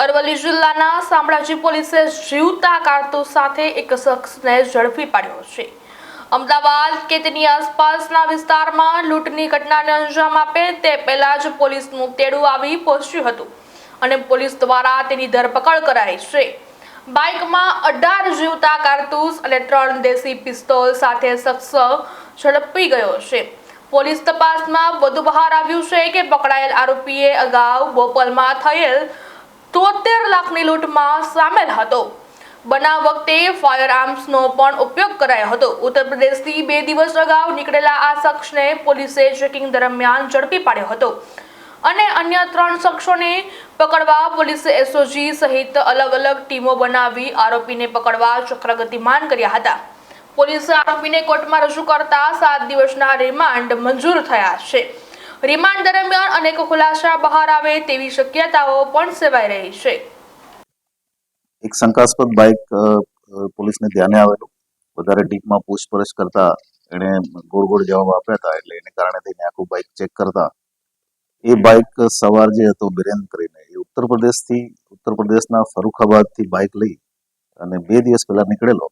અરવલ્લી જિલ્લાના શામળાજી પોલીસે જીવતા કારતૂસ સાથે એક શખ્સને ઝડપી પાડ્યો છે। અમદાવાદ કે તેની આસપાસના વિસ્તારમાં લૂંટની ઘટનાને અંજામ આપે તે પહેલા જ પોલીસનું તેડું આવી પહોંચ્યું હતું અને પોલીસ દ્વારા તેની ધરપકડ કરાઈ છે। બાઇકમાં 18 જીવતા કારતૂસ અને 3 દેશી પિસ્તોલ સાથે શખ્સ ઝડપી ગયો છે। પોલીસ તપાસમાં વધુ બહાર આવ્યું છે કે પકડાયેલ આરોપીએ અગાઉ બોપલમાં થયેલ 73 લાખની લૂંટમાં સામેલ હતો। બનાવ વખતે ફાયર આર્મ્સનો પણ ઉપયોગ કરાયો હતો। ઉત્તર પ્રદેશથી 2 દિવસ અગાઉ નીકળેલા આ શખ્સને પોલીસે ચેકિંગ દરમિયાન ઝડપી પાડ્યો હતો અને અન્ય 3 શખ્સોને પકડવા પોલીસે એસઓજી સહિત અલગ અલગ ટીમો બનાવી આરોપીને પકડવા ચક્ર ગતિમાન કર્યા હતા। પોલીસે આરોપીને કોર્ટમાં રજૂ કરતા 7 દિવસના રિમાન્ડ મંજૂર થયા છે। રિમાન્ડ દરમિયાન અનેક ખુલાસા બહાર આવે તેવી શક્યતાઓ પણ સેવાઈ રહી છે। એક શંકાસ્પદ બાઇક પોલીસને ધ્યાને આવેલું, વધારે ડીપમાં પૂછપરછ કરતા એણે ગોળ ગોળ જવાબ આપ્યા હતા, એટલે એને કારણે થઈને આખું બાઇક ચેક કરતા એ બાઇક સવાર જે હતો બિરેન કરીને એ ઉત્તર પ્રદેશના ફરુખાબાદથી બાઇક લઈ અને 2 દિવસ પહેલા નીકળેલો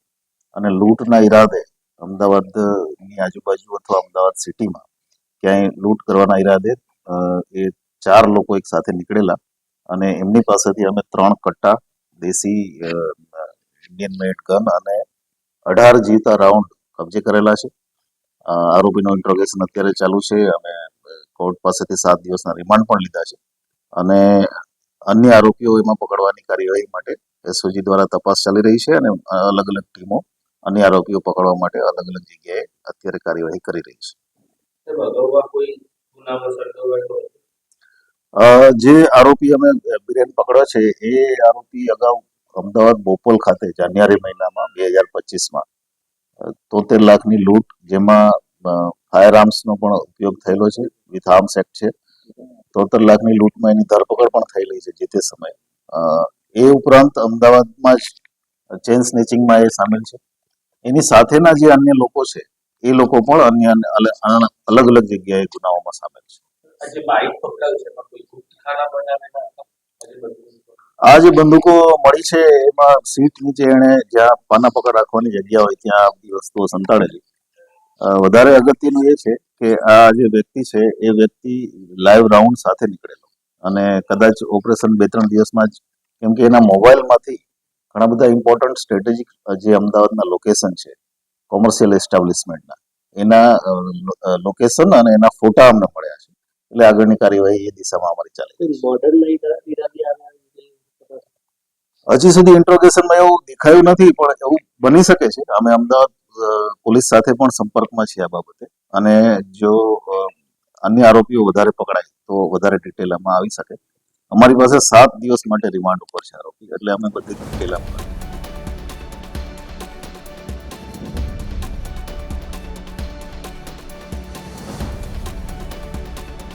અને લૂંટના ઈરાદે અમદાવાદની આજુબાજુ અથવા અમદાવાદ સિટીમાં ક્યાંય લૂંટ કરવાના ઈરાદે એ 4 લોકો એક સાથે નીકળેલા અને એમની પાસેથી અમે 3 કટ્ટા દેશી ઇન્ડિયન મેડ ગન અને 18 જીવતા રાઉન્ડ કબજે કરેલા છે। આરોપીનો ઇન્ટ્રોગેશન અત્યારે ચાલુ છે અને કોર્ટ પાસેથી 7 દિવસના રિમાન્ડ પણ લીધા છે અને અન્ય આરોપીઓ એમાં પકડવાની કાર્યવાહી માટે એસઓજી દ્વારા તપાસ ચાલી રહી છે અને અલગ અલગ ટીમો અન્ય આરોપીઓ પકડવા માટે અલગ અલગ જગ્યાએ અત્યારે કાર્યવાહી કરી રહી છે। જે આરોપી અમે બિરેન પકડ્યો છે એ આરોપી અગાઉ અમદાવાદ બોપલ ખાતે જાન્યુઆરી મહિનામાં 2025માં 73 લાખની લૂંટ, જેમાં ફાયર આર્મ્સનો પણ ઉપયોગ થયેલો છે, વિથ આર્મ્સ એક્ટ છે। 73 લાખની લૂંટમાં એની ધરપકડ પણ થયેલી છે જે તે સમયે। એ ઉપરાંત અમદાવાદમાં જ ચેઇન સ્નેચિંગમાં એ સામેલ છે। એની સાથેના જે અન્ય લોકો છે એ લોકો પણ અન્ય અલગ અલગ જગ્યાએ ગુનાઓમાં સામેલ છે। આ જે બંદૂકો મળી છે એમાં સીટ નીચે એને જ્યાં પાના પકડ રાખવાની જગ્યા હોય ત્યાં આ બધી વસ્તુઓ સંતાડેલી। વધારે અગત્યનું એ છે કે આ જે વ્યક્તિ છે એ વ્યક્તિ લાઈવ રાઉન્ડ સાથે નીકળેલો અને કદાચ ઓપરેશન 2-3 દિવસમાં જ, કેમ કે એના મોબાઈલમાંથી ઘણા બધા ઇમ્પોર્ટન્ટ સ્ટ્રેટેજિક જે અમદાવાદના લોકેશન છે કોમર્શિયલ એસ્ટાબ્લિશમેન્ટના, એના લોકેશન અને એના ફોટા અમને મળ્યા છે, એટલે આગળની કાર્યવાહી એ દિશામાં અમારી ચાલે છે। હજી સુધી ઇન્ટ્રોગેશનમાં એવું દેખાયું નથી, પણ એવું બની શકે છે। અમે અમદાવાદ પોલીસ સાથે પણ સંપર્કમાં છીએ આ બાબતે અને જો અન્ય આરોપીઓ વધારે પકડાય તો વધારે ડિટેલ આમાં આવી શકે। અમારી પાસે 7 દિવસ માટે રિમાન્ડ ઉપર છે આરોપી, એટલે અમે બધી ડિટેલ